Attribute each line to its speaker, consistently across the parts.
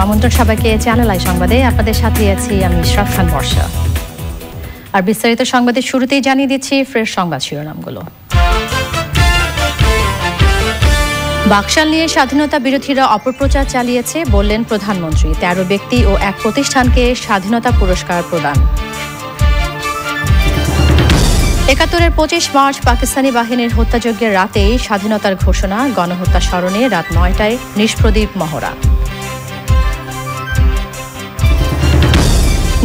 Speaker 1: আমন্ত্রণ সবাইকে channel I সংবাদে। আপনাদের সাথে আছি আমি ইশরাত খান বর্ষা। আর বিস্তারিত সংবাদের শুরুতেই জানিয়ে দিচ্ছি ফ্রেশ সংবাদ শিরোনামগুলো। বাকশাল নিয়ে স্বাধীনতা বিরোধীরা অপপ্রচার চালিয়েছে বললেন প্রধানমন্ত্রী। ১৩ ব্যক্তি ও এক প্রতিষ্ঠানকে স্বাধীনতা পুরস্কার প্রদান। ৭১-এর ২৫ মার্চ পাকিস্তানি বাহিনীর হত্যাযজ্ঞের রাতেই স্বাধীনতার ঘোষণা। গণহত্যা স্মরণে রাত ৯টায় নিষ্প্রদীপ মহড়া।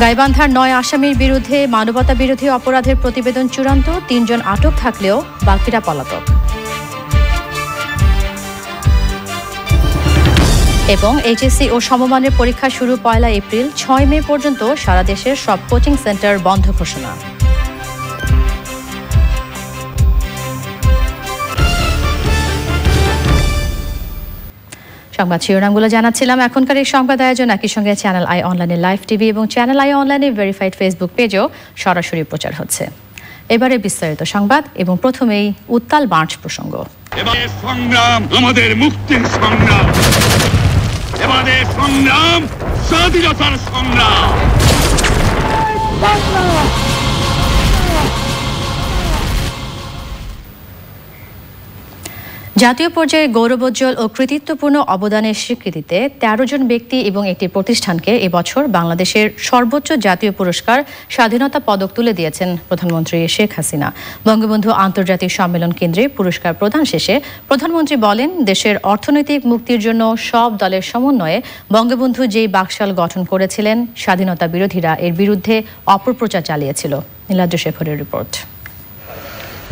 Speaker 1: গাইবান্ধার ৯ আসামির বিরুদ্ধে মানবতা বিরোধী অপরাধের প্রতিবেদন চূড়ান্ত। ৩ জন আটক থাকলেও বাকিরা পলাতক। এবং এইচএসসি ও সমমানের পরীক্ষা শুরু ১ এপ্রিল। ৬ মে পর্যন্ত সারা দেশের সব কোচিং সেন্টার বন্ধ ঘোষণা। সংবাদ শিরোনামগুলো জানাচ্ছিলাম। এখনকার এই সংবাদ আয়োজন একই সঙ্গে চ্যানেল আই অনলাইনের লাইভ টিভি এবং চ্যানেল আই অনলাইনের ভেরিফাইড ফেসবুক পেজেও সরাসরি প্রচার হচ্ছে। এবারে বিস্তারিত সংবাদ এবং প্রথমেই উত্তাল মার্চ প্রসঙ্গ।
Speaker 2: এবারে সংগ্রাম আমাদের মুক্তির সংগ্রাম, এবারে সংগ্রাম স্বাধীনতার সংগ্রাম।
Speaker 1: জাতীয় পর্যায়ে গৌরবোজ্জ্বল ও কৃতিত্বপূর্ণ অবদানের স্বীকৃতিতে ১৩ জন ব্যক্তি এবং একটি প্রতিষ্ঠানকে এবছর বাংলাদেশের সর্বোচ্চ জাতীয় পুরস্কার স্বাধীনতা পদক তুলে দিয়েছেন প্রধানমন্ত্রী শেখ হাসিনা। বঙ্গবন্ধু আন্তর্জাতিক সম্মেলন কেন্দ্রে পুরস্কার প্রদান শেষে প্রধানমন্ত্রী বলেন, দেশের অর্থনৈতিক মুক্তির জন্য সব দলের সমন্বয়ে বঙ্গবন্ধু যেই বাকশাল গঠন করেছিলেন, স্বাধীনতা বিরোধীরা এর বিরুদ্ধে অপপ্রচার চালিয়েছিল। নীলাদ্রি শেখরের রিপোর্ট।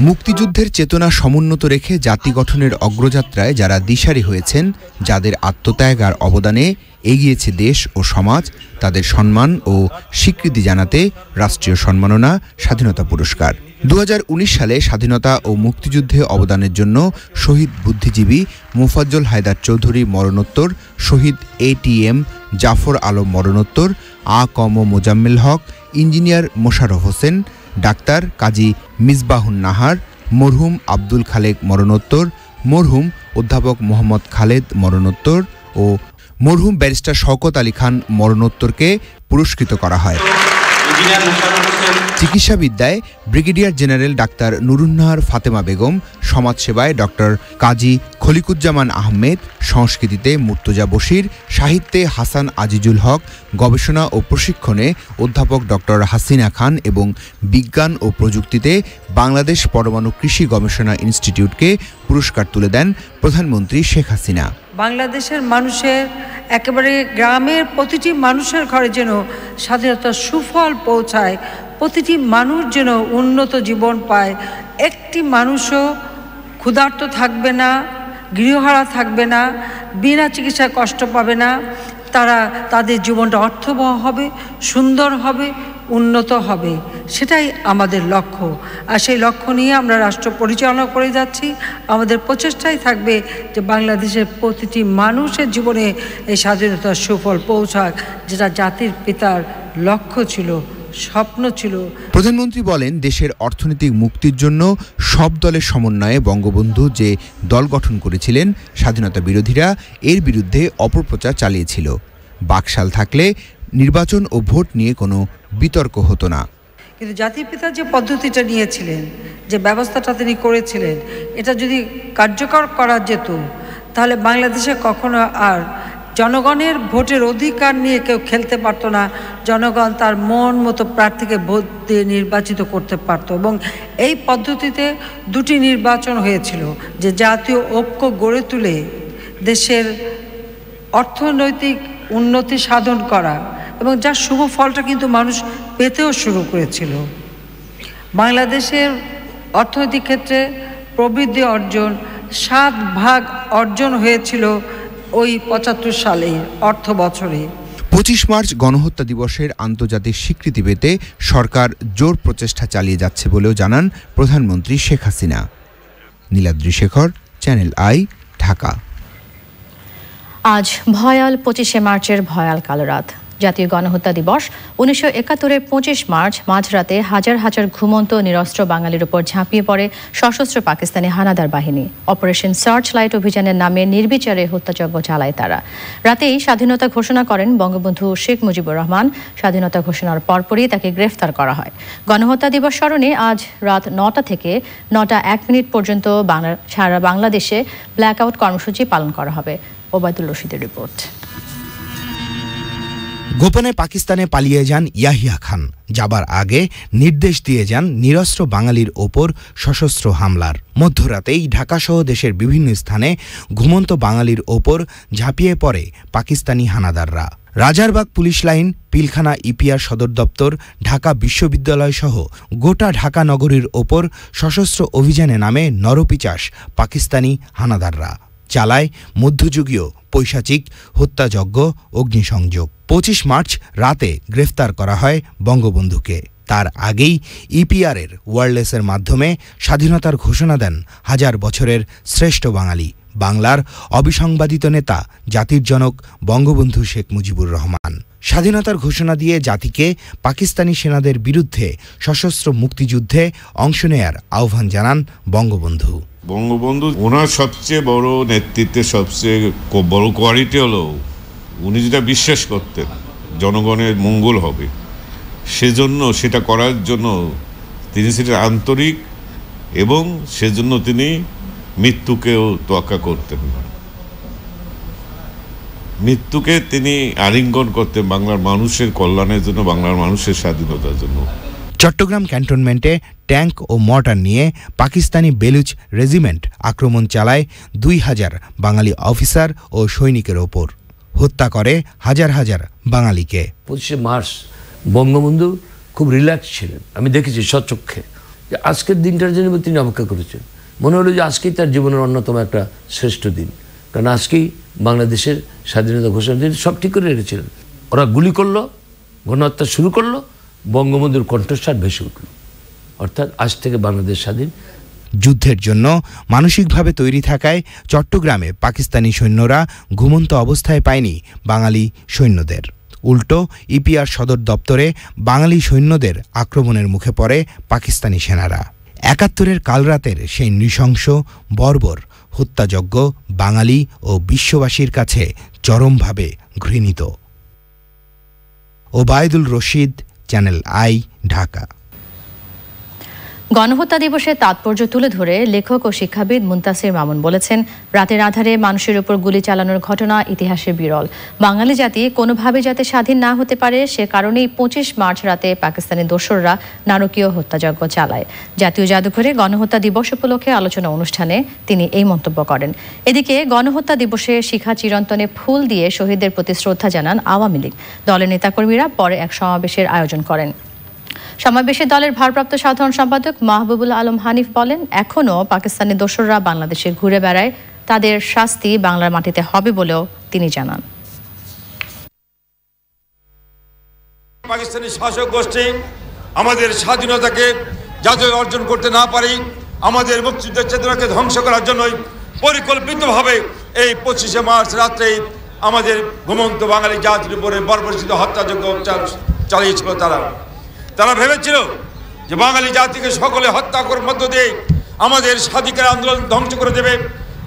Speaker 3: মুক্তিযুদ্ধের চেতনা সমুন্নত রেখে জাতি গঠনের অগ্রযাত্রায় যারা দিশারি হয়েছেন, যাদের আত্মত্যাগ আর অবদানে এগিয়েছে দেশ ও সমাজ, তাদের সম্মান ও স্বীকৃতি জানাতে রাষ্ট্রীয় সম্মাননা স্বাধীনতা পুরস্কার। ২০১৯ সালে স্বাধীনতা ও মুক্তিযুদ্ধে অবদানের জন্য শহীদ বুদ্ধিজীবী মোফাজ্জল হায়দার চৌধুরী মরণোত্তর, শহীদ এটিএম জাফর আলম মরণোত্তর, আ.ক.ম মোজাম্মেল হক, ইঞ্জিনিয়ার মোশাররফ হোসেন, ডাক্তার কাজী মিসবাহুন নাহার, মরহুম আব্দুল খালেক মরণোত্তর, মরহুম অধ্যাপক মোহাম্মদ খালেদ মরণোত্তর ও মরহুম ব্যারিস্টার শওকত আলী খান মরণোত্তরকে পুরস্কৃত করা হয়। চিকিৎসাবিদ্যায় brigadier general doctor Nurunnahar Fatema Begum, সমাজসেবায় ডক্টর কাজী খলিকুজ্জামান আহমেদ, সংস্কৃতিতে মুর্তজা বশির, সাহিত্যে হাসান আজিজুল হক, গবেষণা ও প্রশিক্ষণে অধ্যাপক ডক্টর হাসিনা খান এবং বিজ্ঞান ও প্রযুক্তিতে বাংলাদেশ পরমাণু কৃষি গবেষণা ইনস্টিটিউটকে পুরস্কার তুলে দেন প্রধানমন্ত্রী শেখ হাসিনা।
Speaker 4: বাংলাদেশের মানুষের একেবারে গ্রামের প্রতিটি মানুষের ঘরে যেন স্বাধীনতার সুফল পৌঁছায়, প্রতিটি মানুষ যেন উন্নত জীবন পায়, একটি মানুষও ক্ষুধার্ত থাকবে না, গৃহহারা থাকবে না, বিনা চিকিৎসায় কষ্ট পাবে না, তাদের জীবনটা অর্থবহ হবে, সুন্দর হবে, উন্নত হবে, সেটাই আমাদের লক্ষ্য। আর সেই লক্ষ্য নিয়ে আমরা রাষ্ট্র পরিচালনা করে যাচ্ছি। আমাদের প্রচেষ্টাই থাকবে যে বাংলাদেশের প্রতিটি মানুষের জীবনে এই স্বাধীনতার সুফল পৌঁছাক, যেটা জাতির পিতার লক্ষ্য ছিল, স্বপ্ন ছিল।
Speaker 3: প্রধানমন্ত্রী বলেন, দেশের অর্থনৈতিক মুক্তির জন্য সব দলের সমন্বয়ে বঙ্গবন্ধু যে দল গঠন করেছিলেন, স্বাধীনতা বিরোধীরা এর বিরুদ্ধে অপপ্রচার চালিয়েছিল। বাকশাল থাকলে নির্বাচন ও ভোট নিয়ে কোনো বিতর্ক হতো না।
Speaker 4: কিন্তু জাতির পিতা যে পদ্ধতিটা নিয়েছিলেন, যে ব্যবস্থাটা তিনি করেছিলেন, এটা যদি কার্যকর করা যেত, তাহলে বাংলাদেশে কখনো আর জনগণের ভোটের অধিকার নিয়ে কেউ খেলতে পারতো না। জনগণ তার মন মতো প্রার্থীকে ভোট দিয়ে নির্বাচিত করতে পারত। এবং এই পদ্ধতিতে দুটি নির্বাচন হয়েছিল, যে জাতীয় ঐক্য গড়ে তুলে দেশের অর্থনৈতিক উন্নতি সাধন করা, এবং যার শুভ ফলটা কিন্তু মানুষ পেতেও শুরু করেছিল। বাংলাদেশের অর্থনৈতিক ক্ষেত্রে প্রবৃদ্ধি অর্জন 7 ভাগ অর্জন হয়েছিল ওই ৭৫ সালে অর্থ বছরে।
Speaker 3: ২৫ মার্চ গণহত্যা দিবসের আন্তর্জাতিক স্বীকৃতি পেতে সরকার জোর প্রচেষ্টা চালিয়ে যাচ্ছে বলেও জানান প্রধানমন্ত্রী শেখ হাসিনা। Niladri Shekhar, channel I, Dhaka.
Speaker 1: আজ ভয়াল ২৫শে মার্চের ভয়াল কালো রাত। জাতীয় গণহত্যা দিবস 1971-এর 25 মার্চ মাঝরাতে হাজার হাজার ঘুমন্ত নিরস্ত্র বাঙালির উপর ঝাঁপিয়ে পড়ে সশস্ত্র পাকিস্তানি হানাদার বাহিনী। অপারেশন সার্চ লাইট অভিযানের নামে নির্বিচারে হত্যাযজ্ঞ চালায় তারা। রাতেই স্বাধীনতা ঘোষণা করেন বঙ্গবন্ধু শেখ মুজিবুর রহমান। স্বাধীনতা ঘোষণার পরপরই তাকে গ্রেফতার করা হয়। গণহত্যা দিবস স্মরণে আজ রাত 9টা থেকে 9টা 1 মিনিট পর্যন্ত সারা বাংলাদেশে ব্ল্যাকআউট কর্মসূচি পালন করা হবে। ওবায়দুল রশিদের রিপোর্ট।
Speaker 3: গোপনে পাকিস্তানে পালিয়ে যান ইয়াহিয়া খান। যাবার আগে নির্দেশ দিয়ে যান নিরস্ত্র বাঙালির ওপর সশস্ত্র হামলার। মধ্যরাতেই ঢাকাসহ দেশের বিভিন্ন স্থানে ঘুমন্ত বাঙালির ওপর ঝাঁপিয়ে পড়ে পাকিস্তানি হানাদাররা। Rajarbagh police line, Pilkhana EPR সদর দপ্তর, ঢাকা বিশ্ববিদ্যালয় সহ গোটা ঢাকা নগরীর ওপর সশস্ত্র অভিযানে নামে নরপিচাস পাকিস্তানি হানাদাররা। চালায় মধ্যযুগীয় পৈশাচিক হত্যাযজ্ঞ, অগ্নিসংযোগ। 25 মার্চ রাতে গ্রেফতার করা হয় বঙ্গবন্ধুকে। তার আগেই ইপিআরের ওয়্যারলেসের মাধ্যমে স্বাধীনতার ঘোষণা দেন হাজার বছরের শ্রেষ্ঠ বাঙালি, বাংলার অবিসংবাদিত নেতা, জাতির জনক বঙ্গবন্ধু শেখ মুজিবুর রহমান। স্বাধীনতার ঘোষণা দিয়ে জাতিকে পাকিস্তানি সেনাদের বিরুদ্ধে সশস্ত্র মুক্তিযুদ্ধে অংশ নেয়ার আহ্বান জানান বঙ্গবন্ধু।
Speaker 5: ওনার সবচেয়ে বড় নেতৃত্বের সবচেয়ে বড় কোয়ালিটি হলো উনি যেটা বিশ্বাস করতেন জনগণের মঙ্গল হবে, সেজন্য সেটা করার জন্য তিনি সেটা আন্তরিক, এবং সেজন্য তিনি মৃত্যুকেও তোয়াক্কা করতেন না। মৃত্যুকে তিনি আলিঙ্গন করতেন বাংলার মানুষের কল্যাণের জন্য, বাংলার মানুষের স্বাধীনতার জন্য।
Speaker 3: চট্টগ্রাম ক্যান্টনমেন্টে ট্যাঙ্ক ও মর্টার নিয়ে পাকিস্তানি বেলুচ রেজিমেন্ট আক্রমণ চালায় 2000 বাঙালি অফিসার ও সৈনিকের ওপর। হত্যা করে হাজার হাজার বাঙালিকে।
Speaker 6: 25শে মার্চ বঙ্গবন্ধু খুব রিল্যাক্স ছিলেন, আমি দেখেছি স্বচক্ষে, যে আজকের দিনটার জন্য তিনি অপেক্ষা করেছেন। মনে হলো যে আজকেই তার জীবনের অন্যতম একটা শ্রেষ্ঠ দিন, কারণ আজকেই বাংলাদেশের স্বাধীনতা ঘোষণা দিন সব ঠিক করে রেখেছিলেন। ওরা গুলি করলো, গণহত্যা শুরু করলো, বঙ্গবন্ধুর কণ্ঠস্বর ভেসে উঠল, অর্থাৎ আজ থেকে বাংলাদেশ স্বাধীন।
Speaker 3: যুদ্ধের জন্য মানসিকভাবে তৈরি থাকায় চট্টগ্রামে পাকিস্তানি সৈন্যরা ঘুমন্ত অবস্থায় পায়নি বাঙালি সৈন্যদের। উল্টো ইপিআর সদর দপ্তরে বাঙালি সৈন্যদের আক্রমণের মুখে পড়ে পাকিস্তানি সেনারা। 71-এর কালরাতের সেই নৃশংস বর্বর হত্যাযজ্ঞ বাঙালি ও বিশ্ববাসীর কাছে চরমভাবে ঘৃণিত। Obaidul Rashid, channel I, Dhaka.
Speaker 1: গণহত্যা দিবসের তাৎপর্য তুলে ধরে লেখক ও শিক্ষাবিদ মুনতাসির মামুন বলেছেন, রাতের আধারে মানুষের উপর গুলি চালানোর ঘটনা ইতিহাসে বিরল। বাঙালি জাতি কোনোভাবে যাতে স্বাধীন না হতে পারে সে কারণেই 25 মার্চ রাতে পাকিস্তানি দোসররা নারকীয় হত্যাযজ্ঞ চালায়। জাতীয় জাদুঘরে গণহত্যা দিবস উপলক্ষে আলোচনা অনুষ্ঠানে তিনি এই মন্তব্য করেন। এদিকে গণহত্যা দিবসে শিখা চিরন্তনে ফুল দিয়ে শহীদদের প্রতি শ্রদ্ধা জানান আওয়ামী লীগ। দলের নেতাকর্মীরা পরে এক সমাবেশের আয়োজন করেন। সমাবেশে দলের ভারপ্রাপ্ত সাধারণ সম্পাদক মাহবুবুল আলম হানিফ বলেন, এখনও পাকিস্তানি দোসররা বাংলাদেশে ঘুরে বেড়ায়, তাদের শাস্তি বাংলার মাটিতে হবে বলেও তিনি জানান।
Speaker 7: পাকিস্তানি শাসক গোষ্ঠী আমাদের স্বাধীনতাকে যাতে অর্জন করতে না পারি, আমাদের মুক্তিযুদ্ধের চেতনাকে ধ্বংস করার জন্যই পরিকল্পিতভাবে এই 25শে মার্চ রাত্রে আমাদের ঘুমন্ত বাঙালি জাতির উপরে বর্বরচিত হত্যাযজ্ঞ চালিয়েছিল। তারা ভেবেছিল যে বাঙালি জাতিকে সকলে হত্যা করার মধ্য দিয়ে আমাদের স্বাধিকার আন্দোলন ধ্বংস করে দেবে,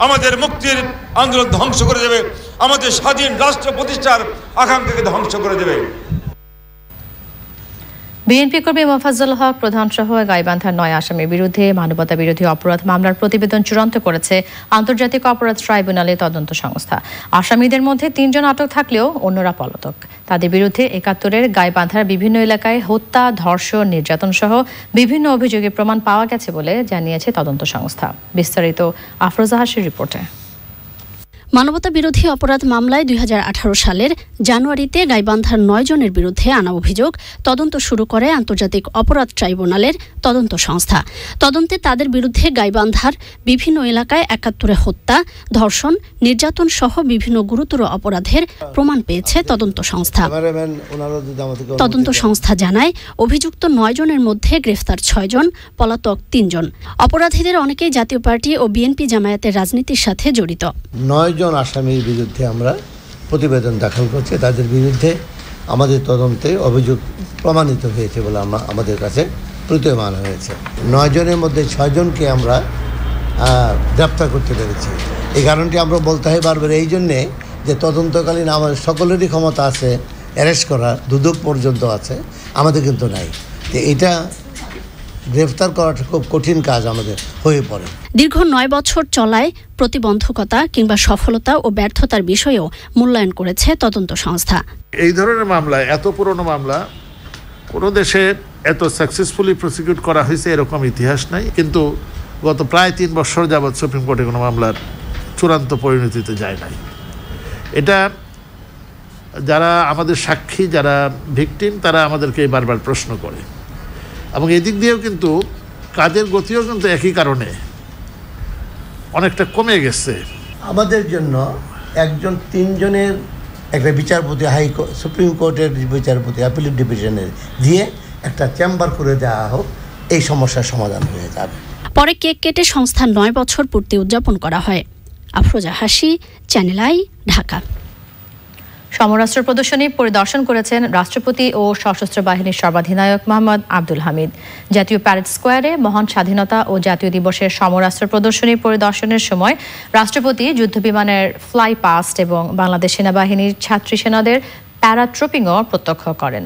Speaker 7: আমাদের মুক্তির আন্দোলন ধ্বংস করে দেবে, আমাদের স্বাধীন রাষ্ট্র প্রতিষ্ঠার আকাঙ্ক্ষাকে ধ্বংস করে দেবে।
Speaker 1: বিএনপি কর্মী মোফাজ্জল হক প্রধান সহ গাইবান্ধার 9 আসামির বিরুদ্ধে মানবতা বিরোধী অপরাধ মামলার প্রতিবেদন চূড়ান্ত করেছে আন্তর্জাতিক অপরাধ ট্রাইব্যুনালের তদন্ত সংস্থা। আসামিদের মধ্যে 3 জন আটক থাকলেও অন্যরা পলাতক। তাদের বিরুদ্ধে 71-এর গাইবান্ধার বিভিন্ন এলাকায় হত্যা, ধর্ষণ, নির্যাতন সহ বিভিন্ন অভিযোগের প্রমাণ পাওয়া গেছে বলে জানিয়েছে তদন্ত সংস্থা। বিস্তারিত আফরোজা হাসির রিপোর্টে।
Speaker 8: মানবতা বিরোধী অপরাধ মামলায় 2018 সালের জানুয়ারিতে গাইবান্ধার 9 জনের বিরুদ্ধে আনা অভিযোগ তদন্ত শুরু করে আন্তর্জাতিক অপরাধ ট্রাইব্যুনালের তদন্ত সংস্থা। তদন্তে তাদের বিরুদ্ধে গাইবান্ধার বিভিন্ন এলাকায় 71-এ হত্যা, ধর্ষণ, নির্যাতন সহ বিভিন্ন গুরুতর অপরাধের প্রমাণ পেয়েছে তদন্ত সংস্থা। তদন্ত সংস্থা জানায়, অভিযুক্ত 9 জনের মধ্যে গ্রেফতার 6 জন, পলাতক 3 জন। অপরাধীদের অনেকেই জাতীয় পার্টি ও বিএনপি জামায়াতের রাজনীতির সাথে জড়িত।
Speaker 9: 9 জন আসামির বিরুদ্ধে আমরা প্রতিবেদন দাখিল করছি। তাদের বিরুদ্ধে আমাদের তদন্তে অভিযোগ প্রমাণিত হয়েছে বলে আমাদের কাছে প্রতীয়মান হয়েছে। 9 জনের মধ্যে 6 জনকে আমরা গ্রেপ্তার করতে পেরেছি। এই কারণটি আমরা বলতে হয় বারবার এই জন্যে যে তদন্তকালীন আমাদের সকলেরই ক্ষমতা আছে অ্যারেস্ট করার, দুদক পর্যন্ত আছে, আমাদের কিন্তু নাই। তো এটা গ্রেফতার করাটা খুব কঠিন কাজ আমাদের হয়ে পড়ে।
Speaker 8: দীর্ঘ 9 বছর চলায় প্রতিবন্ধকতা কিংবা সফলতা ও ব্যর্থতার বিষয়েও মূল্যায়ন করেছে তদন্ত সংস্থা।
Speaker 10: এই ধরনের মামলা, এত পুরনো মামলা কোনো দেশে এত সাকসেসফুলি প্রসিকিউট করা হয়েছে এরকম ইতিহাস নাই। কিন্তু গত প্রায় 3 বছর যাবৎ সুপ্রিম কোর্টে কোনো মামলার চূড়ান্ত পরিণতিতে যায় নাই। এটা যারা আমাদের সাক্ষী, যারা ভিকটিম, তারা আমাদেরকে বারবার প্রশ্ন করে, এবং এদিক দিয়েও কিন্তু কাজের গতিও কিন্তু একই কারণে অনেকটা কমে গেছে।
Speaker 9: আমাদের জন্য 3 জনের একটা বিচারপতি, সুপ্রিম কোর্টের বিচারপতি অ্যাপিলেট ডিভিশনের দিয়ে একটা চেম্বার করে দেওয়া হোক, এই সমস্যার সমাধান হয়ে যাবে।
Speaker 8: পরে কেক কেটে সংস্থার 9 বছর পূর্তি উদযাপন করা হয়। আফরোজা হাসি, চ্যানেল আই, ঢাকা।
Speaker 1: সমরাস্ত্র প্রদর্শনী পরিদর্শন করেছেন রাষ্ট্রপতি ও সশস্ত্র বাহিনীর সর্বাধিনায়ক মোহাম্মদ আব্দুল হামিদ। জাতীয় প্যারেড স্কোয়ারে মহান স্বাধীনতা ও জাতীয় দিবসের সমরাস্ত্র প্রদর্শনী পরিদর্শনের সময় রাষ্ট্রপতি যুদ্ধবিমানের ফ্লাই পাস্ট এবং বাংলাদেশ সেনাবাহিনীর ছাত্রী সেনাদের প্যারাট্রপিংও প্রত্যক্ষ করেন।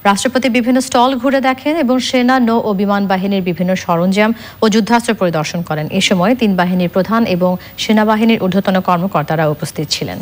Speaker 1: রাষ্ট্রপতি বিভিন্ন স্টল ঘুরে দেখেন এবং সেনা, নৌ ও বিমান বাহিনীর বিভিন্ন সরঞ্জাম ও যুদ্ধাস্ত্র পরিদর্শন করেন। এ সময় 3 বাহিনীর প্রধান এবং সেনাবাহিনীর ঊর্ধ্বতন কর্মকর্তারা উপস্থিত ছিলেন।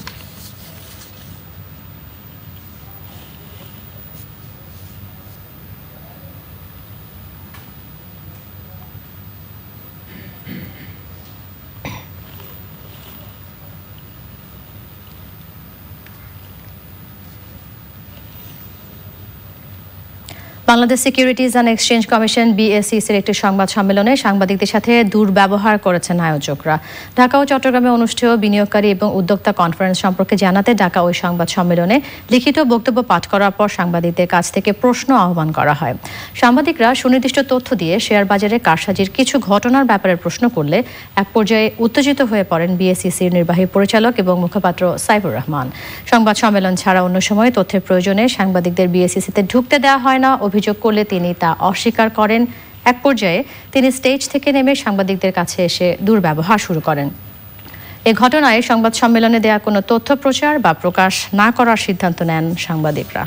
Speaker 1: Bangladesh securities and exchange commission BSE's-এর একটি সংবাদ সম্মেলনে সাংবাদিকদের সাথে দুর্ব্যবহার করেছেন আয়োজকরা। ঢাকা ও চট্টগ্রামে অনুষ্ঠেয় বিনিয়োগকারী এবং উদ্যোক্তা কনফারেন্স সম্পর্কে জানাতে ডাকা ওই সংবাদ সম্মেলনে লিখিত বক্তব্য পাঠ করার পর সাংবাদিকদের কাছ থেকে প্রশ্ন আহ্বান করা হয়। সাংবাদিকরা সুনির্দিষ্ট তথ্য দিয়ে শেয়ার বাজারে কারসাজির কিছু ঘটনার ব্যাপারে প্রশ্ন করলে এক পর্যায়ে উত্তেজিত হয়ে পড়েন BSEC-র নির্বাহী পরিচালক এবং মুখপাত্র সাইফুর রহমান। সংবাদ সম্মেলন ছাড়া অন্য সময় তথ্যের প্রয়োজনে সাংবাদিকদের BSEC-তে ঢুকতে দেওয়া হয় না অভিযোগ করলে তিনি তা অস্বীকার করেন। এক পর্যায়ে তিনি স্টেজ থেকে নেমে সাংবাদিকদের কাছে এসে দুর্ব্যবহার শুরু করেন। এ ঘটনায় সংবাদ সম্মেলনে দেয়া কোনো তথ্য প্রচার বা প্রকাশ না করার সিদ্ধান্ত নেন সাংবাদিকরা।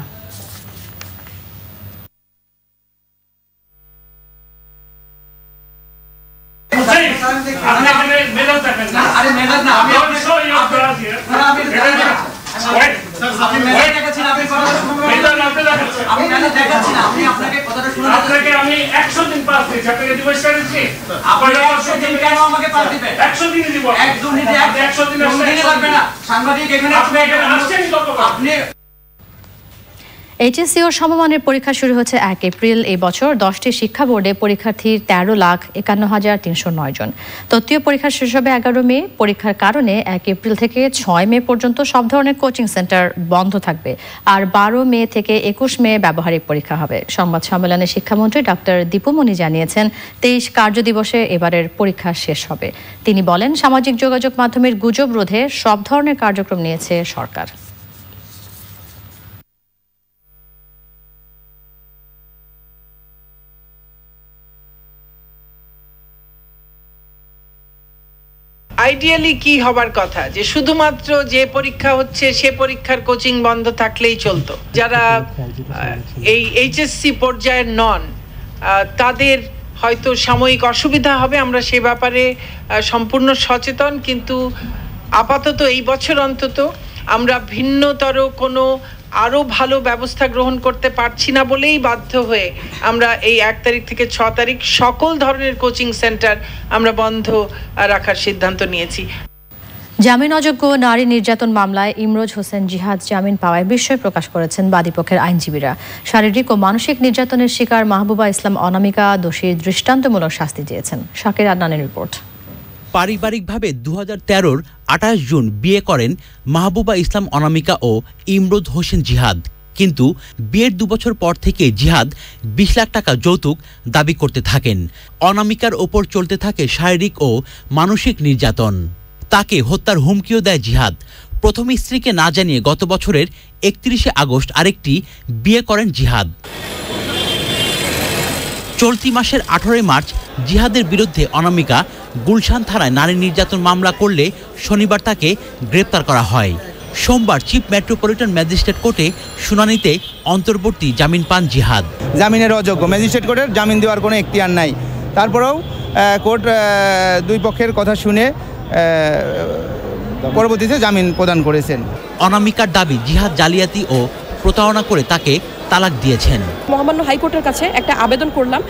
Speaker 1: HSC ও সমমানের পরীক্ষা শুরু হচ্ছে 1 এপ্রিল। এই বছর 10টি শিক্ষা বোর্ডে পরীক্ষার্থীর 13,51,009 জন। তৃতীয় পরীক্ষা শেষ হবে 11 মে। পরীক্ষার কারণে 1 এপ্রিল থেকে 6 মে পর্যন্ত সব ধরনের কোচিং সেন্টার বন্ধ থাকবে, আর 12 মে থেকে 21 মে ব্যবহারিক পরীক্ষা হবে। সংবাদ সম্মেলনে শিক্ষামন্ত্রী ডক্টর দীপুমণি জানিয়েছেন 23 কার্যদিবসে এবারের পরীক্ষা শেষ হবে। তিনি বলেন, সামাজিক যোগাযোগ মাধ্যমের গুজব রোধে সব ধরনের কার্যক্রম নিয়েছে সরকার।
Speaker 11: আইডিয়ালি কি হবার কথা যে শুধুমাত্র যে পরীক্ষা হচ্ছে সে পরীক্ষার কোচিং বন্ধ থাকলেই চলতো। যারা এই HSC পর্যায়ের নন তাদের হয়তো সাময়িক অসুবিধা হবে, আমরা সে ব্যাপারে সম্পূর্ণ সচেতন। কিন্তু আপাতত এই বছর অন্তত আমরা ভিন্নতর কোনো আরো ভালো ব্যবস্থা গ্রহণ করতে পারছি না বলেই বাধ্য হয়ে আমরা এই 1 তারিখ থেকে 6 তারিখ সকল ধরনের কোচিং সেন্টার আমরা বন্ধ রাখার সিদ্ধান্ত নিয়েছি।
Speaker 1: জামিন অযোগ্য নারী নির্যাতন মামলায় ইমরোজ হোসেন জিহাদ জামিন পাওয়ায় বিস্ময় প্রকাশ করেছেন বাদীপক্ষের আইনজীবীরা। শারীরিক ও মানসিক নির্যাতনের শিকার মাহবুবা ইসলাম অনামিকা দোষীর দৃষ্টান্তমূলক শাস্তি চেয়েছেন। শাকির আদনানের রিপোর্ট।
Speaker 12: পারিবারিকভাবে 2013-র 28 জুন বিয়ে করেন মাহবুবা ইসলাম অনামিকা ও ইমরোজ হোসেন জিহাদ। কিন্তু বিয়ের 2 বছর পর থেকে জিহাদ 20 লাখ টাকা যৌতুক দাবি করতে থাকেন। অনামিকার ওপর চলতে থাকে শারীরিক ও মানসিক নির্যাতন। তাকে হত্যার হুমকিও দেয় জিহাদ। প্রথম স্ত্রীকে না জানিয়ে গত বছরের 31শে আগস্ট আরেকটি বিয়ে করেন জিহাদ। চলতি মাসের 18 মার্চ জিহাদের বিরুদ্ধে অনামিকা গুলশান থানায় নারী নির্যাতন মামলা করলে শনিবার তাকে গ্রেপ্তার করা হয়। সোমবার চিফ মেট্রোপলিটন ম্যাজিস্ট্রেট কোর্টে শুনানিতে অন্তর্বর্তী জামিন পান জিহাদ।
Speaker 13: জামিনের অযোগ্য, ম্যাজিস্ট্রেট কোর্টের জামিন দেওয়ার কোনো এখতিয়ার নাই। তারপরেও কোর্ট দুই পক্ষের কথা শুনে পরবর্তীতে জামিন প্রদান করেছেন।
Speaker 12: অনামিকার দাবি জিহাদ জালিয়াতি ও প্রতারণা করে তাকে তালাক দিয়েছেন।
Speaker 14: মহামান্য হাইকোর্টের কাছে একটা আবেদন করলাম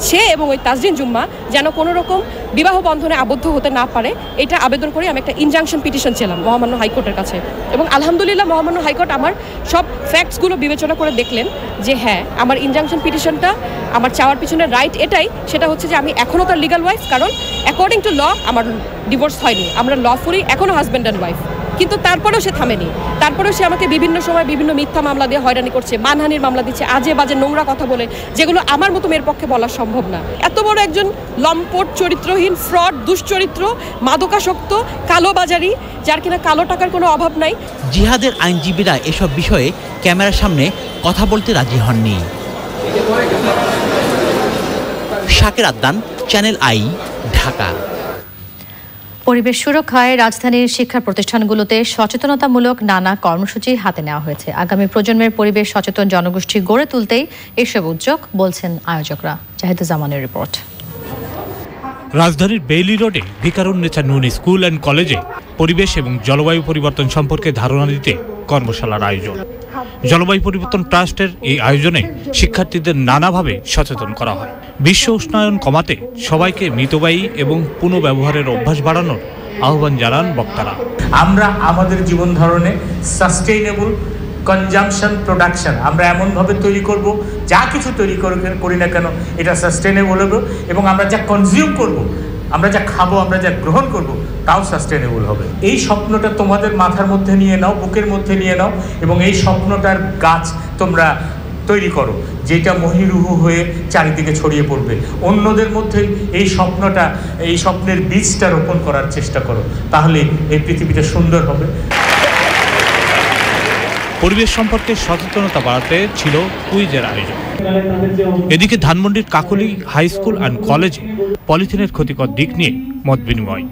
Speaker 14: সে এবং ওই তাজরিন জুম্মা যেন কোনো রকম বিবাহ বন্ধনে আবদ্ধ হতে না পারে, এটা আবেদন করে আমি একটা ইনজাংশন পিটিশন ছিলাম মহামান্য হাইকোর্টের কাছে। এবং আলহামদুলিল্লাহ মহামান্য হাইকোর্ট আমার সব ফ্যাক্টসগুলো বিবেচনা করে দেখলেন যে হ্যাঁ, আমার ইনজাংশন পিটিশনটা আমার চাওয়ার পিছনে রাইট এটাই, সেটা হচ্ছে যে আমি এখনও তার লিগাল ওয়াইফ, কারণ অ্যাকর্ডিং টু ল আমার ডিভোর্স হয়নি, আমরা লফুলি এখনও হাজব্যান্ড অ্যান্ড ওয়াইফ। কিন্তু তারপরেও সে থামেনি, তারপরেও সে আমাকে বিভিন্ন সময় বিভিন্ন মিথ্যা মামলা দিয়ে হয়রানি করছে, মানহানির মামলা দিচ্ছে, আজে বাজে নোংরা কথা বলে, যেগুলো আমার মতো মেয়ের পক্ষে বলা সম্ভব না। এত বড় একজন লম্পট, চরিত্রহীন, ফ্রড, দুশ্চরিত্র, মাদকাসক্ত, কালোবাজারি, যার কিনা কালো টাকার কোনো অভাব নাই।
Speaker 12: জিহাদের আইনজীবীরা এসব বিষয়ে ক্যামেরার সামনে কথা বলতে রাজি হননি। শাকের আদ্দান, চ্যানেল আই, ঢাকা।
Speaker 1: পরিবেশ সুরক্ষায় রাজধানীর শিক্ষা প্রতিষ্ঠানগুলোতে সচেতনতামূলক নানা কর্মসূচি হাতে নেওয়া হয়েছে। আগামী প্রজন্মের পরিবেশ সচেতন জনগোষ্ঠী গড়ে তুলতেই এসব উদ্যোগ, বলছেন আয়োজকরা। জাহিদুজ্জামানের রিপোর্ট।
Speaker 15: রাজধানীর বেইলি রোডে ভিকারুন্নেছা নুন স্কুল অ্যান্ড কলেজে পরিবেশ এবং জলবায়ু পরিবর্তন সম্পর্কে ধারণা দিতে কর্মশালার আয়োজন। জলবায়ু পরিবর্তন ট্রাস্টের এই আয়োজনে শিক্ষার্থীদের নানাভাবে সচেতন করা হয়। বিশ্ব উষ্ণায়ন কমাতে সবাইকে মিতব্যয়ী এবং পুনঃব্যবহারের অভ্যাস বাড়ানোর আহ্বান জানান বক্তারা।
Speaker 16: আমরা আমাদের জীবন ধারণে সাস্টেইনেবল কনজামশন প্রোডাকশন আমরা এমনভাবে তৈরি করব, যা কিছু তৈরি করি না কেন এটা সাস্টেইনেবল হবে, এবং আমরা যা কনজিউম করব, আমরা যা খাবো, আমরা যা গ্রহণ করব, তাও সাস্টেইনেবল হবে। এই স্বপ্নটা তোমাদের মাথার মধ্যে নিয়ে নাও, বুকের মধ্যে নিয়ে নাও, এবং এই স্বপ্নটার গাছ তোমরা তৈরি করো, যেটা মহিরুহু হয়ে চারিদিকে ছড়িয়ে পড়বে। অন্যদের মধ্যে এই স্বপ্নটা, এই স্বপ্নের বীজটা রোপণ করার চেষ্টা করো, তাহলে এই পৃথিবীটা সুন্দর হবে।
Speaker 15: পরিবেশ সম্পর্কে সচেতনতা বাড়াতে ছিল কুইজের আয়োজন। এদিকে ধানমন্ডির কাকলি হাই স্কুল অ্যান্ড কলেজে পলিথিনের ক্ষতিকর দিক নিয়ে মত বিনিময়।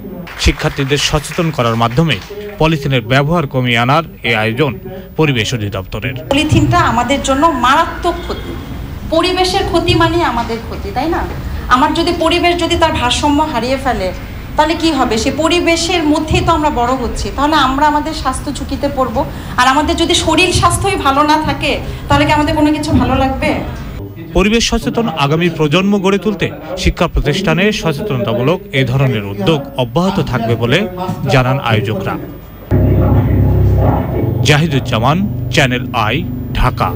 Speaker 15: শিক্ষার্থীদের সচেতন করার মাধ্যমে পলিথিনের ব্যবহার কমিয়ে আনার এই আয়োজন পরিবেশ অধিদপ্তরের।
Speaker 17: পলিথিনটা আমাদের জন্য মারাত্মক ক্ষতি, পরিবেশের ক্ষতি মানে আমাদের ক্ষতি, তাই না? আমার যদি পরিবেশ যদি তার ভারসাম্য হারিয়ে ফেলে তাহলে কি হবে? সে পরিবেশের মধ্যেই তো আমরা বড় হচ্ছি, তাহলে আমরা আমাদের স্বাস্থ্য ঝুঁকিতে পড়ব। আর আমাদের যদি শরীর স্বাস্থ্যই ভালো না থাকে তাহলে কি আমাদের কোনো কিছু ভালো লাগবে?
Speaker 15: পরিবেশ সচেতন আগামী প্রজন্ম গড়ে তুলতে শিক্ষা প্রতিষ্ঠানে সচেতনতামূলক এ ধরনের উদ্যোগ অব্যাহত থাকবে বলে জানান আয়োজকরা। Zahiduzzaman, channel I, Dhaka.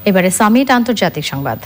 Speaker 1: এবারে সামিট আন্তর্জাতিক সংবাদ।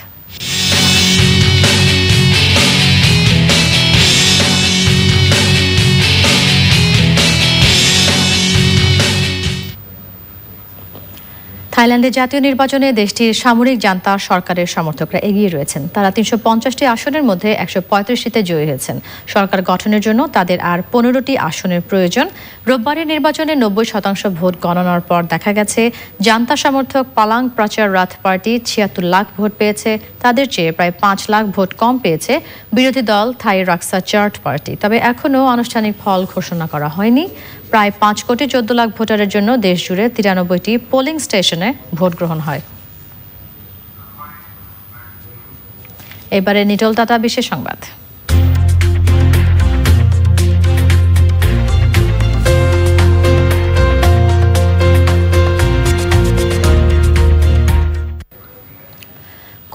Speaker 1: থাইল্যান্ডের জাতীয় নির্বাচনে দেশটির সামরিক জান্তা সরকারের সমর্থকরা এগিয়ে রয়েছেন। তারা 350টি আসনের মধ্যে 135টিতে জয়ী হয়েছেন। সরকার গঠনের জন্য তাদের আর 15টি আসনের প্রয়োজন। রোববারের নির্বাচনে 90% ভোট গণনার পর দেখা গেছে জান্তা সমর্থক পালাং প্রচার রাথ পার্টি 76 লাখ ভোট পেয়েছে। তাদের চেয়ে প্রায় 5 লাখ ভোট কম পেয়েছে বিরোধী দল থাই রাক্সা চার্ট পার্টি। তবে এখনও আনুষ্ঠানিক ফল ঘোষণা করা হয়নি। প্রায় 5 কোটি 14 লাখ ভোটারের জন্য দেশ জুড়ে 93টি পোলিং স্টেশনে ভোট গ্রহণ হয়। এবারে নিটল টাটা বিশেষ সংবাদ।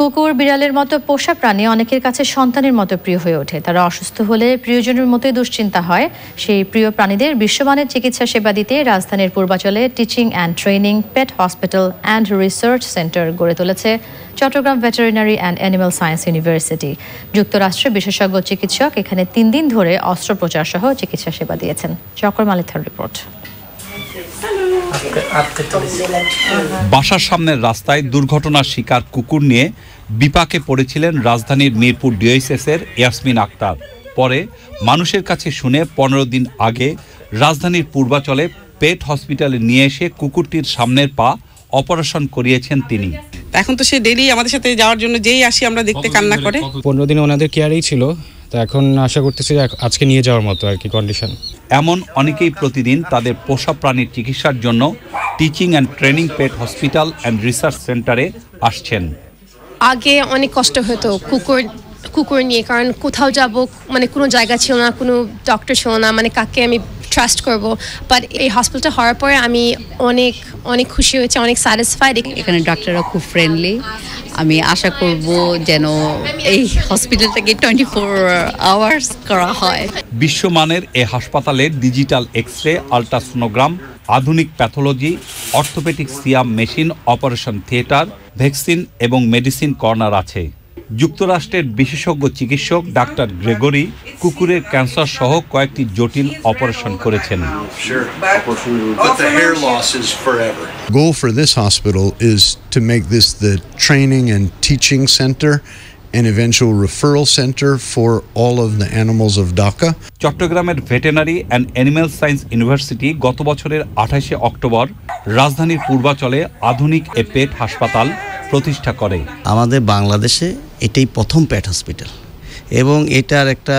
Speaker 1: কুকুর বিড়ালের মতো পোষা প্রাণী অনেকের কাছে সন্তানের মতো প্রিয় হয়ে ওঠে। তারা অসুস্থ হলে প্রিয়জনের মতোই দুশ্চিন্তা হয়। সেই প্রিয় প্রাণীদের বিশ্বমানের চিকিৎসা সেবা দিতে রাজধানীর পূর্বাচলে teaching and training pet hospital and research centre গড়ে তুলেছে Chattogram veterinary and animal science university. যুক্তরাষ্ট্রের বিশেষজ্ঞ চিকিৎসক এখানে 3 দিন ধরে অস্ত্রোপচার সহ চিকিৎসা সেবা দিয়েছেন। চক্র মালিথার রিপোর্ট।
Speaker 18: বাসার সামনের রাস্তায় দুর্ঘটনার শিকার কুকুর নিয়ে বিপাকে পড়েছিলেন রাজধানীর মিরপুর ডিওএইচএসের ইয়াসমিন আক্তার। পরে মানুষের কাছে শুনে 15 দিন আগে রাজধানীর পূর্বাচলে পেট হসপিটালে নিয়ে এসে কুকুরটির সামনের পা অপারেশন করিয়েছেন তিনি।
Speaker 19: এখন তো সে ডেইলি আমাদের সাথে যাওয়ার জন্য যেই আসি আমরা দেখতে কান্না করে।
Speaker 20: 15 দিন ওনাদের কেয়ারেই ছিল, তো এখন আশা করতেছি আজকে নিয়ে যাওয়ার মতো আর কি কন্ডিশন।
Speaker 18: এমন অনেকেই প্রতিদিন তাদের পোষা প্রাণীর চিকিৎসার জন্য teaching and training pet hospital and research সেন্টারে আসছেন।
Speaker 14: আগে অনেক কষ্ট হতো কুকুর নিয়ে, কারণ কোথাও যাব মানে কোনো জায়গা ছিল না, কোনো ডক্টর ছিল না, মানে কাকে আমি ট্রাস্ট করব। বাট এই হসপিটালটা হওয়ার পরে আমি অনেক অনেক খুশি হয়েছে, অনেক স্যাটিসফাইড।
Speaker 21: এখানে ডাক্তাররা খুব ফ্রেন্ডলি। আমি আশা করব যেন এই হসপিটালটাকে 24 আওয়ার্স করা হয়।
Speaker 18: বিশ্বমানের এই হাসপাতালে ডিজিটাল এক্স-রে, আল্ট্রাসোনোগ্রাম, আধুনিক প্যাথোলজি, অর্থোপেডিক সিয়াম মেশিন, অপারেশন থিয়েটার, ভ্যাকসিন এবং মেডিসিন কর্নার আছে। যুক্তরাষ্ট্রের বিশেষজ্ঞ চিকিৎসক ডাক্তার গ্রেগরি কুকুরের ক্যান্সার সহ কয়েকটি জটিল অপারেশন করেছেন।
Speaker 22: Goal for this hospital is to make this the training and teaching center and eventual referral center for all of the animals of Dhaka.
Speaker 18: চট্টগ্রামের veterinary and animal science university গত বছরের 28 October রাজধানীর পূর্বাচলে আধুনিক এ পেট হাসপাতাল প্রতিষ্ঠা করে।
Speaker 23: আমাদের বাংলাদেশে এটাই প্রথম পেট হসপিটাল, এবং এটার একটা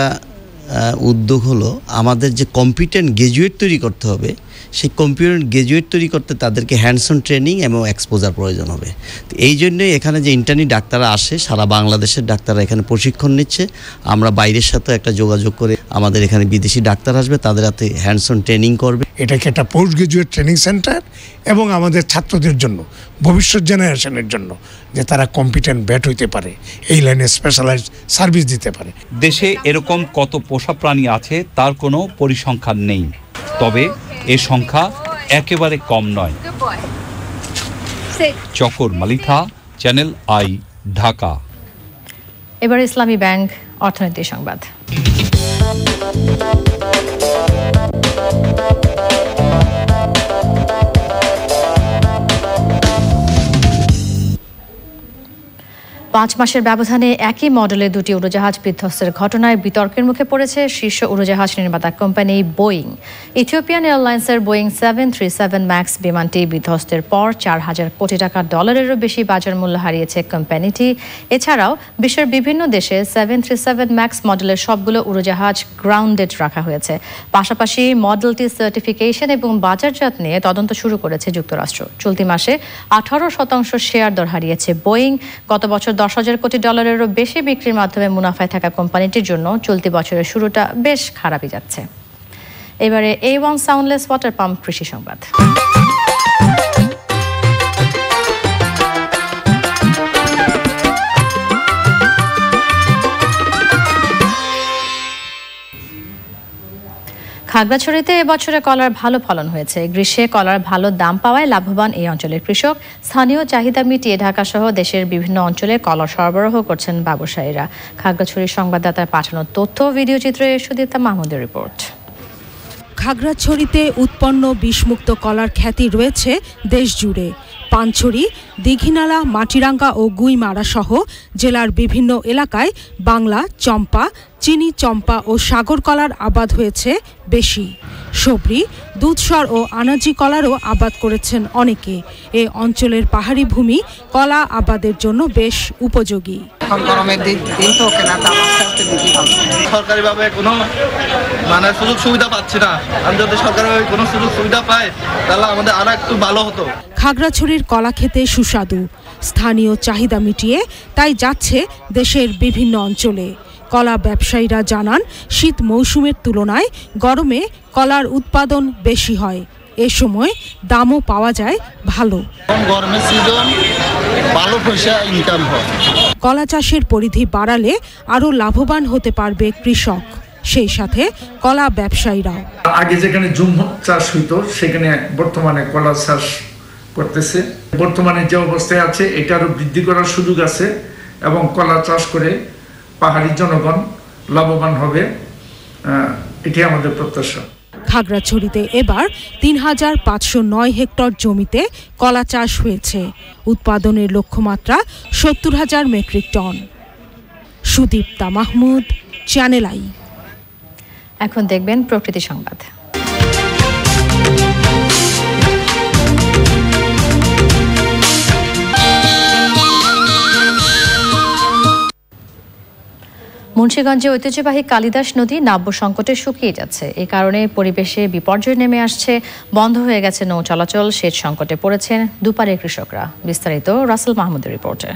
Speaker 23: উদ্যোগ হলো আমাদের যে কম্পিটেন্ট গ্র্যাজুয়েট তৈরি করতে হবে, সেই কম্পিটেন্ট গ্র্যাজুয়েট তৈরি করতে তাদেরকে হ্যান্ডস অন ট্রেনিং এবং এক্সপোজার প্রয়োজন হবে। তো এই জন্যই এখানে যে ইন্টার্নি ডাক্তাররা আসে, সারা বাংলাদেশের ডাক্তাররা এখানে প্রশিক্ষণ নিচ্ছে। আমরা বাইরের সাথে একটা যোগাযোগ করে আমাদের এখানে বিদেশি ডাক্তার আসবে, তাদের হাতে হ্যান্ডস অন ট্রেনিং করবে।
Speaker 24: এটাকে একটা পোস্ট গ্রাজুয়েট ট্রেনিং সেন্টার, এবং আমাদের ছাত্রদের জন্য, ভবিষ্যৎ জেনারেশনের জন্য, যে তারা কম্পিটেন্ট ভেট হইতে পারে, এই লাইনে স্পেশালাইজড সার্ভিস দিতে পারে।
Speaker 18: দেশে এরকম কত পোষা প্রাণী আছে তার কোনো পরিসংখ্যান নেই, তবে এ সংখ্যা একেবারে কম নয়। চকর মালিথা, চ্যানেল আই, ঢাকা।
Speaker 1: এবার ইসলামী ব্যাংক অর্থনীতি সংবাদ। পাঁচ মাসের ব্যবধানে একই মডেলের দুটি উড়োজাহাজ বিধ্বস্তের ঘটনায় বিতর্কের মুখে পড়েছে শীর্ষ উড়োজাহাজ নির্মাতা কোম্পানি বোয়িং। ইথিওপিয়ান এয়ারলাইন্সের বোয়িং 737 ম্যাক্স বিমানটি বিধ্বস্তের পর 4,000 কোটি টাকা ডলারেরও বেশি বাজার মূল্য হারিয়েছে কোম্পানিটি। এছাড়াও বিশ্বের বিভিন্ন দেশে 737 ম্যাক্স মডেলের সবগুলো উড়োজাহাজ গ্রাউন্ডেড রাখা হয়েছে। পাশাপাশি মডেলটি সার্টিফিকেশন এবং বাজারজাত নিয়ে তদন্ত শুরু করেছে যুক্তরাষ্ট্র। চলতি মাসে 18% শেয়ার দর হারিয়েছে বোয়িং। গত বছর 10,000 কোটি ডলারেরও বেশি বিক্রির মাধ্যমে মুনাফায় থাকা কোম্পানিটির জন্য চলতি বছরের শুরুটা বেশ খারাপই যাচ্ছে। এবারে A1 সাউন্ডলেস ওয়াটার পাম্প কৃষি সংবাদ। খাগড়াছড়িতে এবছরে কলার ভালো ফলন হয়েছে। গ্রীষ্মে কলার ভালো দাম পাওয়ায় লাভবান এই অঞ্চলের কৃষক। স্থানীয় চাহিদা মিটিয়ে ঢাকা সহ দেশের বিভিন্ন অঞ্চলে কলা সরবরাহ করছেন ব্যবসায়ীরা। খাগড়াছড়ির সংবাদদাতার পাঠানো তথ্য ভিডিও চিত্রে সুদীপ্তা মাহমুদের রিপোর্ট।
Speaker 25: খাগড়াছড়িতে উৎপন্ন বিষমুক্ত কলার খ্যাতি রয়েছে দেশ জুড়ে। পানছড়ি, দীঘিনালা, মাটিরাঙ্গা ও গুইমারা সহ জেলার বিভিন্ন এলাকায় বাংলা চম্পা, চিনি চম্পা ও সাগর কলার আবাদ হয়েছে বেশি। সবরি, দুধসর ও আনাজি কলারও আবাদ করেছেন অনেকে। এ অঞ্চলের পাহাড়ি ভূমি কলা আবাদের জন্য বেশ উপযোগী।
Speaker 26: সরকারিভাবে কোনো সুযোগ সুবিধা পাচ্ছি না। আমি যদি সরকারিভাবে কোনো সুযোগ সুবিধা পাই তাহলে আমাদের আরো একটু ভালো হতো।
Speaker 25: খাগড়াছড়ির কলা খেতে সুস্বাদু, স্থানীয় চাহিদা মিটিয়ে তাই যাচ্ছে দেশের বিভিন্ন অঞ্চলে। কলা ব্যবসায়ীরা জানান, শীত মৌসুমের তুলনায় গরমে কলার উৎপাদন বেশি হয়। এ সময় দামও পাওয়া যায় ভালো।
Speaker 26: গরমের সিজন ভালো পয়সা ইনকাম হয়।
Speaker 25: কলা চাষের পরিধি বাড়ালে আরও লাভবান হতে পারবে কৃষক, সেই সাথে কলা ব্যবসায়ীরাও।
Speaker 27: আগে যেখানে জুম চাষ হইতো সেখানে বর্তমানে কলা চাষ করতেছে। বর্তমানে যে অবস্থায় আছে এটা আরো বৃদ্ধি করার সুযোগ আছে, এবং কলা চাষ করে পাহাড়ি জনগণ লাভবান হবে, এটাই আমাদের প্রত্যাশা।
Speaker 25: খাগড়াছড়িতে এবার 3,509 হেক্টর জমিতে কলা চাষ হয়েছে। উৎপাদনের লক্ষ্যমাত্রা 70,000 metric ton. Sudipta Mahmud, channel I.
Speaker 1: এখন দেখবেন প্রকৃতি সংবাদ। মুন্সিগঞ্জে ঐতিহ্যবাহী কালিদাস নদী নাব্য সংকটে শুকিয়ে যাচ্ছে। এই কারণে পরিবেশে বিপর্যয় নেমে আসছে, বন্ধ হয়ে গেছে নৌ চলাচল, সেচ সংকটে পড়েছেন দুপারের কৃষকরা। বিস্তারিত রাসেল মাহমুদের রিপোর্টে।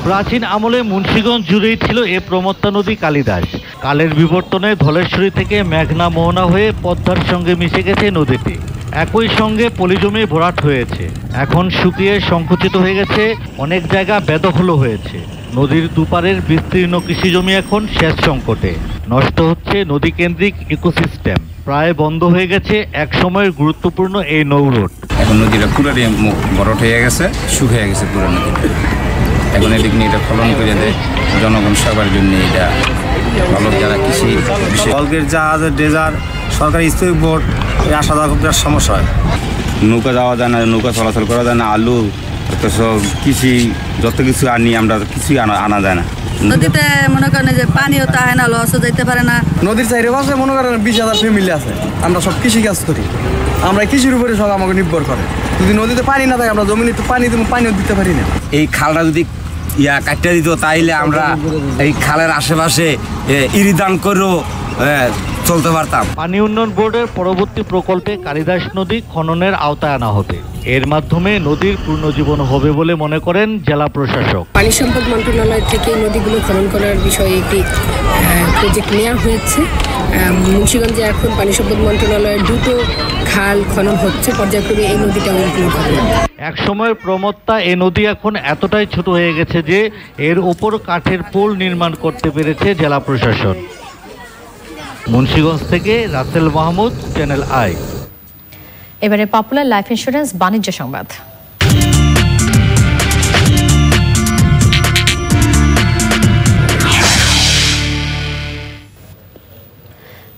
Speaker 2: প্রাচীন আমলে মুন্সিগঞ্জ জুড়েই ছিল এ প্রমত্তা নদী কালিদাস। কালের বিবর্তনে ধলেশ্বরী থেকে মেঘনা মোহনা হয়ে পদ্মার সঙ্গে মিশে গেছে নদীটি। একই সঙ্গে পলিজমে ভরাট হয়েছে। এখন শুকিয়ে সংকুচিত হয়ে গেছে, অনেক জায়গা বেদখল হয়েছে। নদীর দুপারের বিস্তীর্ণ কৃষিজমি এখন সেচ সংকটে। নষ্ট হচ্ছে নদী কেন্দ্রিক ইকোসিস্টেম। প্রায় বন্ধ হয়ে গেছে এক সময়ের গুরুত্বপূর্ণ এই নৌরোড।
Speaker 3: এখন নদীটা পুরাই বরট হয়ে গেছে, শুকিয়ে গেছে পুরো নদীটা। এখন এদিক নিয়ে এটা ফলন করে দেয় জনগণ সবার জন্য। এটা ভালো যারা কৃষি
Speaker 4: অলগের জাহাজের ডেজার সরকারি স্পিড বোট আসা যাওয়া খুব সমস্যা হয়।
Speaker 3: নৌকা যাওয়া যায় না, নৌকা চলাচল করা যায় না, আলু কৃষি যত কিছু আনি আমরা কিছুই আনা যায় না।
Speaker 5: নদীতে মনে করেন যে পানিও তা হয় না, লসও যেতে পারে না।
Speaker 4: নদীর চাইরে পাশে মনে করেন 20,000 ফ্যামিলি আছে। আমরা সব কৃষি কাজ করি, আমরা কৃষির উপরে সব আমাকে নির্ভর করে। যদি নদীতে পানি না থাকে আমরা জমিনে তো পানিও দিতে পারি না।
Speaker 3: এই খালটা যদি কাটতে দিত তাইলে আমরা এই খালের আশেপাশে ইরিদান করেও চলতে পারতাম।
Speaker 2: পানি উন্নয়ন বোর্ডের পরবর্তী প্রকল্পে কালিদাস নদী খননের আওতায় আনা হবে। এর মাধ্যমে নদীর পুনর্জীবন হবে বলে মনে করেন জেলা প্রশাসক।
Speaker 6: পানি সম্পদ মন্ত্রণালয় থেকে নদীগুলো খনন করার বিষয়ে একটি প্রজেক্ট নেওয়া হয়েছে। মুন্সিগঞ্জে এখন পানি সম্পদ মন্ত্রণালয়ের 2টো খাল খনন হচ্ছে, পর্যায়ক্রমে এই নদীটা উন্নত হবে।
Speaker 2: এক সময়ের প্রমত্তা এ নদী এখন এতটাই ছোট হয়ে গেছে যে এর উপর কাঠের পোল নির্মাণ করতে পেরেছে জেলা প্রশাসন। মুন্সিগঞ্জ থেকে রাসেল মাহমুদ, চ্যানেল আই।
Speaker 1: এবারে পপুলার লাইফ ইন্স্যুরেন্স বাণিজ্য সংবাদ।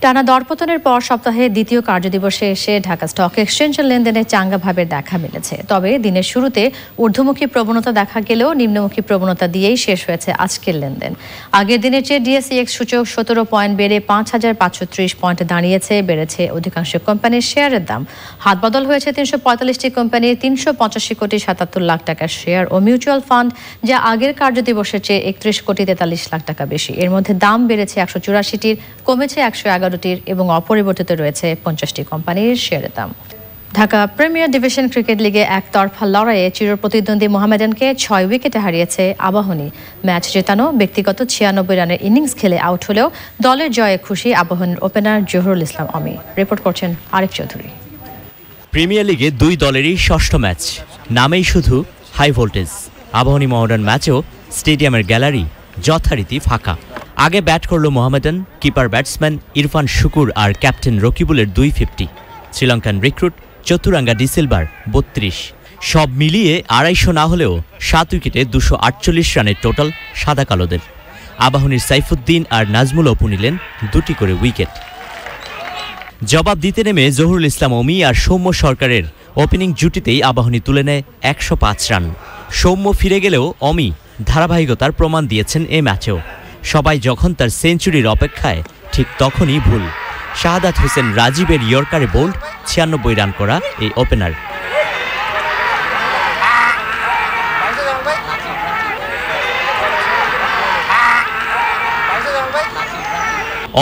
Speaker 1: টানা দরপতনের পর সপ্তাহে দ্বিতীয় কার্যদিবসে এসে ঢাকা স্টক এক্সচেঞ্জের লেনদেনে চাঙ্গা ভাবের দেখা মিলেছে। তবে দিনের শুরুতে ঊর্ধ্বমুখী প্রবণতা দেখা গেলেও নিম্নমুখী প্রবণতা দিয়েই শেষ হয়েছে আজকের লেনদেন। আগের দিনের চেয়ে ডিএসইএক্স সূচক 17 পয়েন্ট বেড়ে 5,530 পয়েন্টে দাঁড়িয়েছে। বেড়েছে অধিকাংশ কোম্পানির শেয়ারের দাম। হাত বদল হয়েছে 345টি কোম্পানির 385 কোটি 77 লাখ টাকার শেয়ার ও মিউচুয়াল ফান্ড, যা আগের কার্যদিবসের চেয়ে 31 কোটি 43 লাখ টাকা বেশি। এর মধ্যে দাম বেড়েছে 184টির, কমেছে 111টির এবং অপরিবর্তিত রয়েছে 50টি কোম্পানির শেয়ারের দাম। ঢাকা প্রিমিয়ার ডিভিশন ক্রিকেট লিগে একতরফা লড়াইয়ে চিরপ্রতিদ্বন্দ্বী মোহামেডানকে 6 উইকেটে হারিয়েছে আবাহনী। ম্যাচ জেতানো ব্যক্তিগত 96 রানের ইনিংস খেলে আউট হলেও দলের জয়ে খুশি আবাহনীর ওপেনার জহুরুল ইসলাম অমি। রিপোর্ট করছেন আরিফ চৌধুরী।
Speaker 7: প্রিমিয়ার লিগে দুই দলেরই ষষ্ঠ ম্যাচ, নামেই শুধু হাই ভোল্টেজ। আবাহনী মোহামেডান ম্যাচেও স্টেডিয়ামের গ্যালারি যথারীতি ফাঁকা। আগে ব্যাট করল মোহামেডান। কিপার ব্যাটসম্যান ইরফান শুকুর আর ক্যাপ্টেন রকিবুলের 250। শ্রীলঙ্কান রিক্রুট চতুরাঙ্গা ডিসিলভার 32। সব মিলিয়ে 250 না হলেও 7 উইকেটে 248 রানের টোটাল সাদা কালোদের। আবাহনীর সাইফুদ্দিন আর নাজমুল অপু নিলেন 2টি করে উইকেট। জবাব দিতে নেমে জহুরুল ইসলাম অমি আর সৌম্য সরকারের ওপেনিং জুটিতেই আবাহনী তুলে নেয় 105 রান। সৌম্য ফিরে গেলেও অমি ধারাবাহিকতার প্রমাণ দিয়েছেন এ ম্যাচেও। সবাই যখন তার সেঞ্চুরির অপেক্ষায়, ঠিক তখনই ভুল। শাহাদাত হোসেন রাজীবের ইয়র্কারে বোল্ড 96 রান করা এই ওপেনার।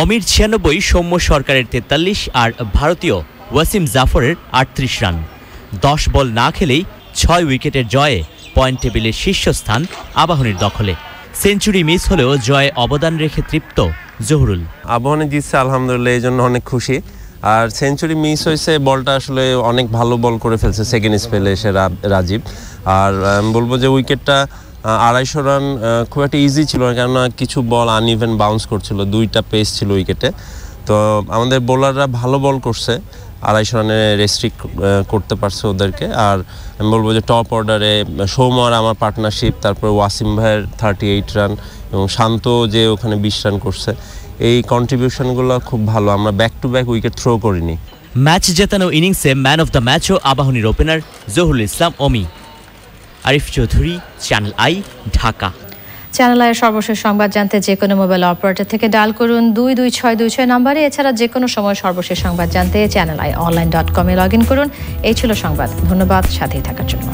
Speaker 7: অমির 96, সৌম্য সরকারের 43 আর ভারতীয় ওয়াসিম জাফরের 38 রান। 10 বল না খেলেই 6 উইকেটের জয়ে পয়েন্ট টেবিলের শীর্ষস্থান আবাহনীর দখলে। সেঞ্চুরি মিস হলেও জয়ে অবদান রেখে তৃপ্ত জহুরুল।
Speaker 10: আবাহনী জিতছে আলহামদুলিল্লাহ, এই জন্য অনেক খুশি। আর সেঞ্চুরি মিস হয়েছে, বলটা আসলে অনেক ভালো বল করে ফেলছে সেকেন্ড স্পেলে এসে রাজীব। আর আমি বলবো যে উইকেটটা 250 রান খুব একটা ইজি ছিল না, কেননা কিছু বল আনইভেন বাউন্স করছিল, 2টা পেস ছিল উইকেটে। তো আমাদের বোলাররা ভালো বল করছে, 250 রানে রেস্ট্রিক্ট করতে পারছে ওদেরকে। আর আমি বলবো যে টপ অর্ডারে সৌম্য আর আমার পার্টনারশিপ, তারপরে ওয়াসিম ভাইয়ের 38 রান এবং শান্ত যে ওখানে 20 রান করছে, এই কন্ট্রিবিউশনগুলো খুব ভালো। আমরা back to back wicket throw করিনি।
Speaker 7: ম্যাচ জেতানো ইনিংসে ম্যান অফ দ্য ম্যাচও আবাহনীর opener Zahurul Islam Omi. Arif Chowdhury, channel I, Dhaka.
Speaker 1: Channel আইয়ের সর্বশেষ সংবাদ জানতে যে কোনো মোবাইল অপারেটর থেকে ডায়াল করুন 22626 নম্বরে। এছাড়া যে কোনো সময় সর্বশেষ সংবাদ জানতে চ্যানেল আই অনলাইন.com-এ লগ ইন করুন। এই ছিল সংবাদ। ধন্যবাদ সাথেই থাকার জন্য।